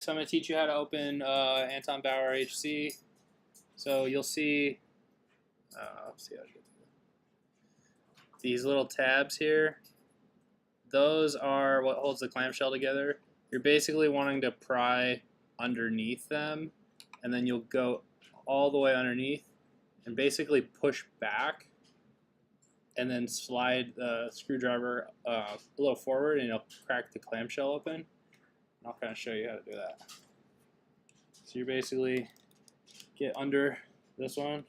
So I'm going to teach you how to open Anton Bauer HC. So you'll see, let's see how to get these little tabs here. Those are what holds the clamshell together. You're basically wanting to pry underneath them, and then you'll go all the way underneath and basically push back, and then slide the screwdriver a little forward, and it'll crack the clamshell open. I'll kind of show you how to do that. So you basically get under this one,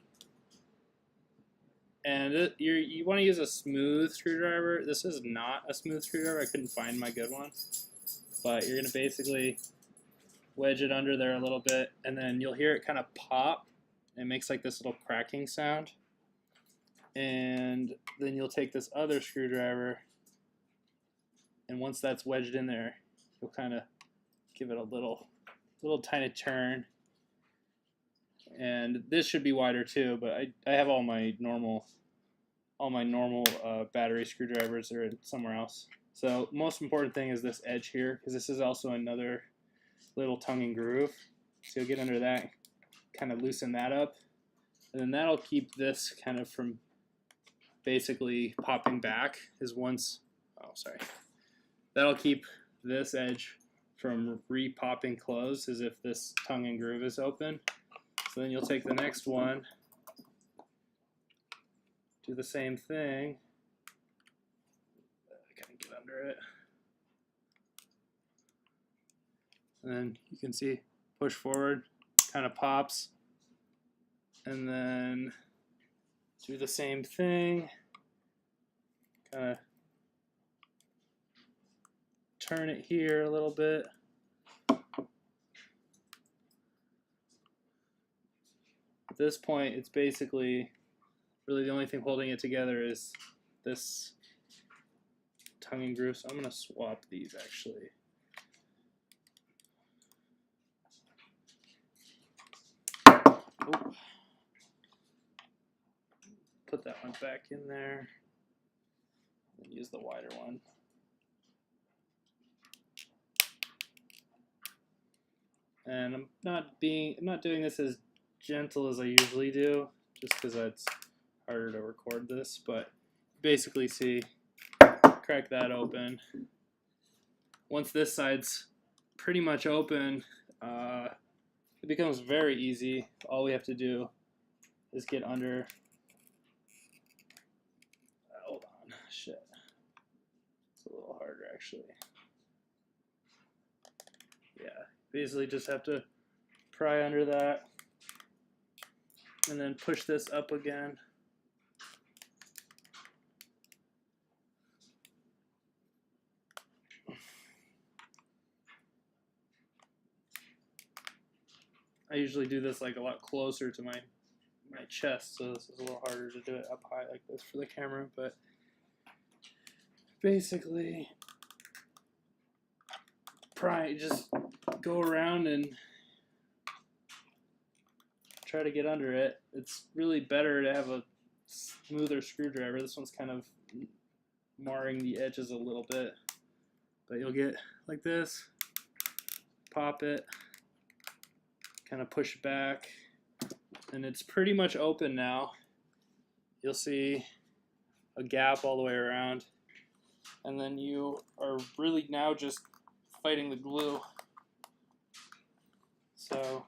and you want to use a smooth screwdriver. This is not a smooth screwdriver. I couldn't find my good one, but you're going to basically wedge it under there a little bit, and then you'll hear it kind of pop. It makes like this little cracking sound, and then you'll take this other screwdriver, and once that's wedged in there, you'll kind of give it a little tiny turn. And this should be wider too, but I have all my normal battery screwdrivers that are somewhere else. So most important thing is this edge here, because this is also another little tongue and groove. So you'll get under that, kind of loosen that up, and then that'll keep this kind of from basically popping back. That'll keep this edge from re-popping closed as if this tongue and groove is open. So then you'll take the next one, do the same thing, kind of get under it, and then you can see push forward, kind of pops, and then do the same thing, kind of turn it here a little bit. At this point, it's basically really the only thing holding it together is this tongue and groove. So I'm going to swap these actually. Oh. Put that one back in there and use the wider one. And I'm not doing this as gentle as I usually do, just because it's harder to record this, but basically see, crack that open. Once this side's pretty much open, it becomes very easy. All we have to do is get under. Hold on, shit. It's a little harder actually. Yeah, basically just have to pry under that, and then push this up again. I usually do this like a lot closer to my chest, so this is a little harder to do it up high like this for the camera, but basically just go around and try to get under it. It's really better to have a smoother screwdriver. This one's kind of marring the edges a little bit, but you'll get like this, pop it, kind of push back, and it's pretty much open now. You'll see a gap all the way around, and then you are really now just fighting the glue. So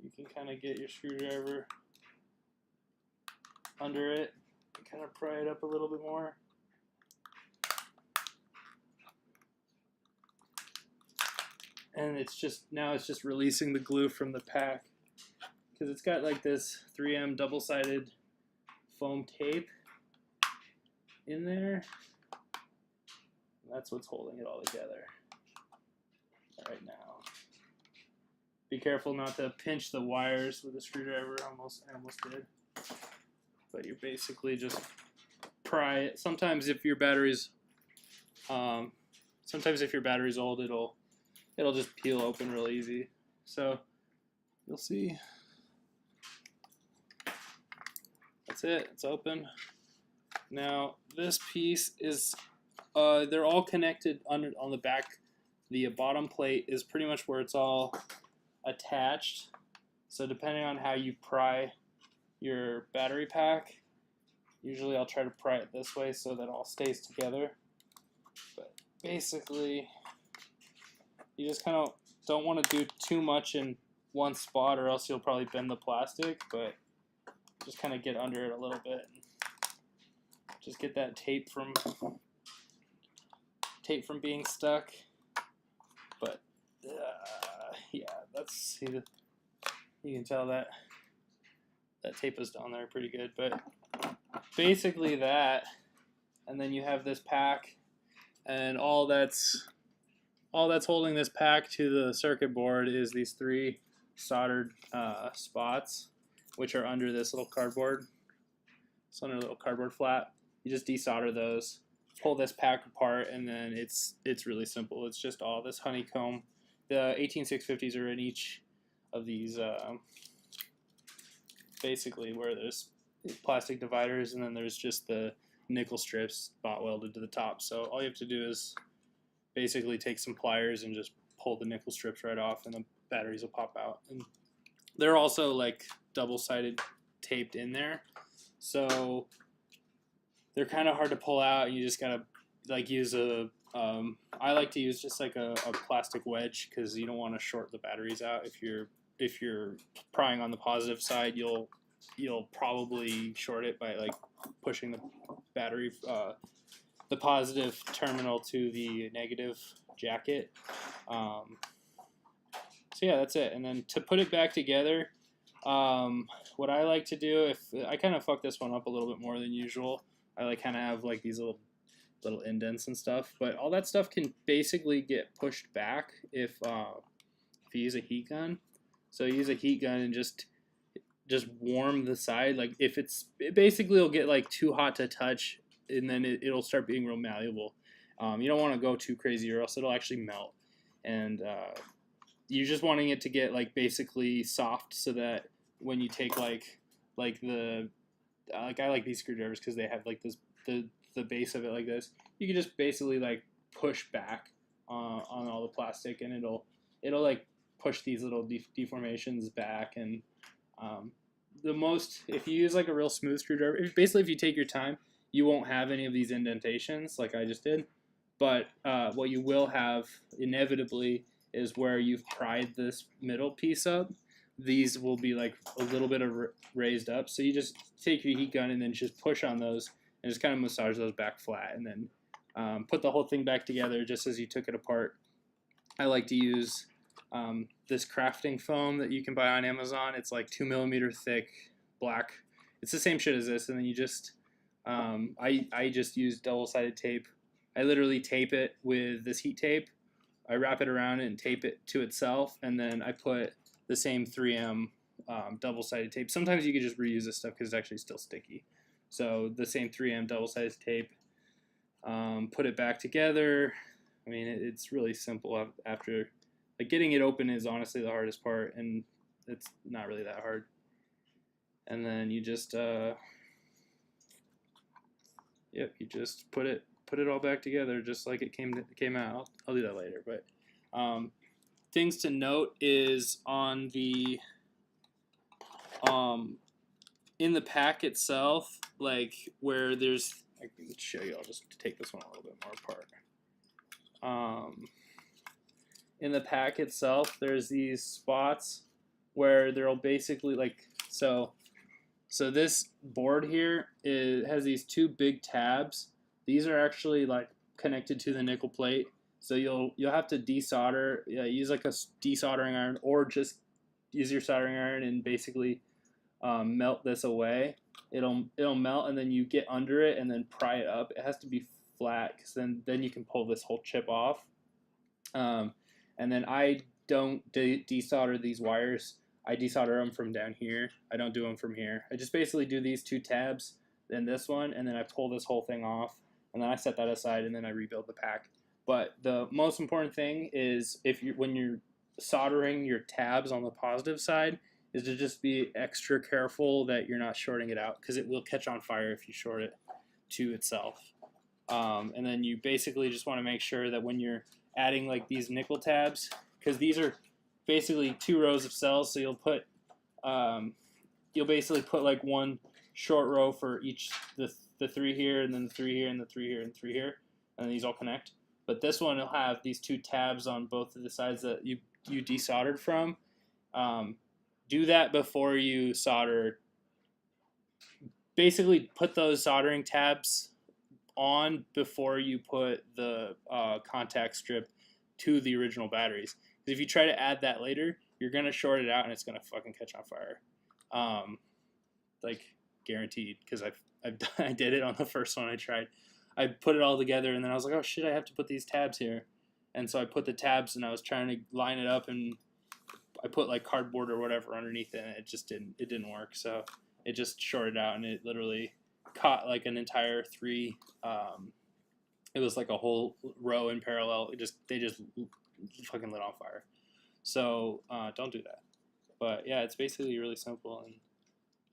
you can kind of get your screwdriver under it and kind of pry it up a little bit more. And it's just releasing the glue from the pack, because it's got like this 3M double-sided foam tape in there. That's what's holding it all together right now. Be careful not to pinch the wires with a screwdriver. I almost did. But you basically just pry it. Sometimes if your battery's old, it'll just peel open real easy. So you'll see. That's it. It's open. Now this piece is they're all connected on the back the bottom plate is pretty much where it's all attached. So depending on how you pry your battery pack, usually I'll try to pry it this way so that it all stays together. But basically, you just kind of don't want to do too much in one spot, or else you'll probably bend the plastic. But just kind of get under it a little bit. Just get that tape from being stuck. But yeah, that's, see, you can tell that tape is down there pretty good. But basically that, and then you have this pack, and all that's holding this pack to the circuit board is these 3 soldered spots, which are under this little cardboard. It's under a little cardboard flat. You just desolder those, pull this pack apart, and then it's really simple. It's just all this honeycomb. The 18650s are in each of these, basically, where there's plastic dividers, and then there's just the nickel strips spot welded to the top. So all you have to do is basically take some pliers and just pull the nickel strips right off, and the batteries will pop out. And they're also like double-sided taped in there, so they're kind of hard to pull out. You just gotta like use a I like to use just like a plastic wedge, because you don't want to short the batteries out. If you're prying on the positive side, you'll probably short it by like pushing the battery the positive terminal to the negative jacket. So yeah, that's it. And then to put it back together, what I like to do, if I kind of fuck this one up a little bit more than usual, I like kind of have like these little indents and stuff, but all that stuff can basically get pushed back if you use a heat gun. So use a heat gun and just warm the side. Like if it basically will get like too hot to touch, and then it'll start being real malleable. You don't want to go too crazy, or else it'll actually melt. And you're just wanting it to get like basically soft, so that when you take like the I like these screwdrivers because they have like this the base of it like this. You can just basically like push back on all the plastic, and it'll like push these little deformations back. And if you use like a real smooth screwdriver, if you take your time, you won't have any of these indentations like I just did. But what you will have inevitably is where you've pried this middle piece up. These will be like a little bit of raised up. So you just take your heat gun and then just push on those and just kind of massage those back flat, and then put the whole thing back together just as you took it apart. I like to use this crafting foam that you can buy on Amazon. It's like 2mm thick, black. It's the same shit as this, and then you just I just use double-sided tape. I literally tape it with this heat tape. I wrap it around and tape it to itself, and then I put the same 3M double-sided tape. Sometimes you can just reuse this stuff because it's actually still sticky. So the same 3M double-sided tape. Put it back together. I mean, it's really simple. After like getting it open is honestly the hardest part, and it's not really that hard. And then you just you just put it all back together just like it came out. I'll do that later. But things to note is on the in the pack itself, like where there's, I can show you. I'll just take this one a little bit more apart. In the pack itself, there's these spots where there'll basically like so this board here has these 2 big tabs. These are actually like connected to the nickel plate. So you'll have to desolder. Use like a desoldering iron, or just use your soldering iron and basically melt this away. It'll melt, and then you get under it and then pry it up. It has to be flat, because then you can pull this whole chip off. And then I don't desolder these wires. I desolder them from down here. I don't do them from here. I just basically do these 2 tabs, then this one, and then I pull this whole thing off, and then I set that aside, and then I rebuild the pack. But the most important thing is when you're soldering your tabs on the positive side, is to just be extra careful that you're not shorting it out, because it will catch on fire if you short it to itself. And then you basically just want to make sure that when you're adding like these nickel tabs, because these are basically 2 rows of cells. So you'll basically put like one short row for each the 3 here, and then the 3 here, and the 3 here, and 3 here, and these all connect. But this one will have these 2 tabs on both of the sides that you desoldered from. Do that before you solder. Basically, put those soldering tabs on before you put the contact strip to the original batteries. Because if you try to add that later, you're gonna short it out and it's gonna fucking catch on fire. Like guaranteed. Because I did it on the first one I tried. I put it all together and then I was like, oh shit, I have to put these tabs here. And so I put the tabs and I was trying to line it up, and I put like cardboard or whatever underneath it, and it just didn't work. So it just shorted out, and it literally caught like an entire 3. It was like a whole row in parallel. They just fucking lit on fire. So don't do that. But yeah, it's basically really simple. And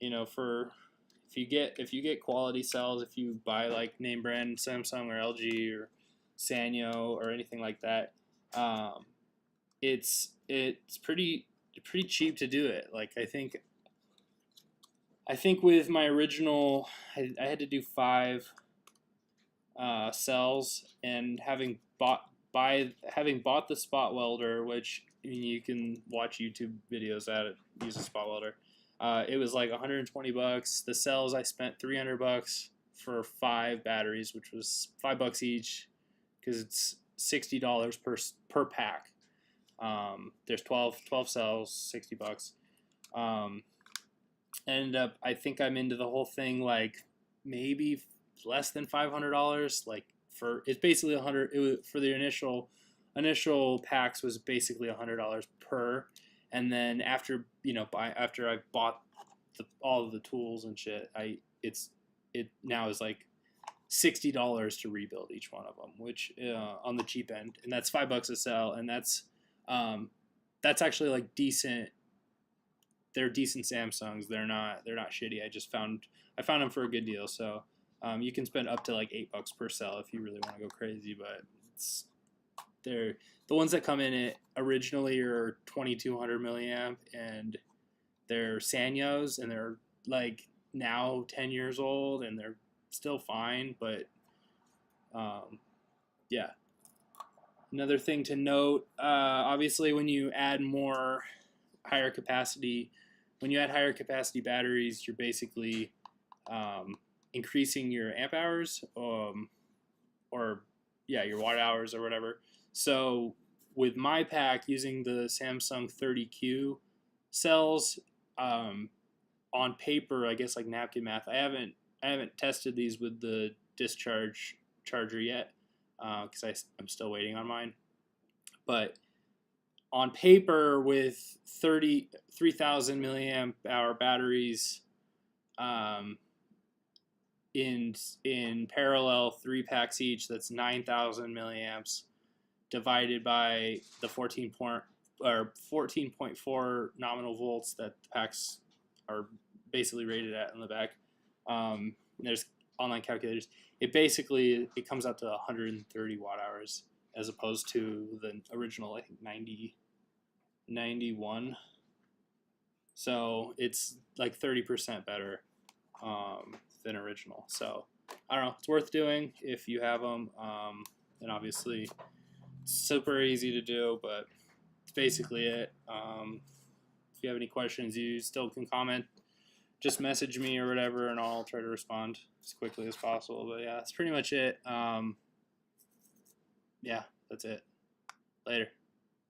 if you get quality cells, if you buy like name brand Samsung or LG or Sanyo or anything like that, it's pretty cheap to do it. Like I think with my original, I had to do 5 cells, and having bought the spot welder, which you can watch YouTube videos at it, use a spot welder. It was like $120. The cells I spent $300 for 5 batteries, which was $5 each, because it's $60 per pack. There's 12 cells, $60. Ended up, I think I'm into the whole thing like maybe less than $500. Like it's basically $100. It was for the initial packs was basically $100 per, and then after I bought all of the tools and shit, it now is like $60 to rebuild each one of them, which on the cheap end, and that's $5 a cell, and that's actually like decent. They're decent Samsungs. They're not shitty. I found them for a good deal. So you can spend up to like $8 per cell if you really want to go crazy. But they're the ones that come in it originally are 2200 milliamp, and they're Sanyos, and they're like now 10 years old, and they're still fine. But yeah. Another thing to note, obviously, when you add higher capacity batteries, you're basically increasing your amp hours, or your watt hours or whatever. So with my pack, using the Samsung 30Q cells, on paper, I guess like napkin math, I haven't tested these with the discharge charger yet, because I'm still waiting on mine. But on paper, with 3,000 milliamp hour batteries, in parallel, 3 packs each, that's 9,000 milliamps divided by the 14.4 nominal volts that the packs are basically rated at in the back. There's online calculators. It comes out to 130 watt hours, as opposed to the original, I think 91. So it's like 30% better than original. So I don't know. It's worth doing if you have them. And obviously, it's super easy to do, but it's basically it. If you have any questions, you still can comment. Just message me or whatever, and I'll try to respond as quickly as possible. But yeah, that's pretty much it. Yeah, that's it. Later.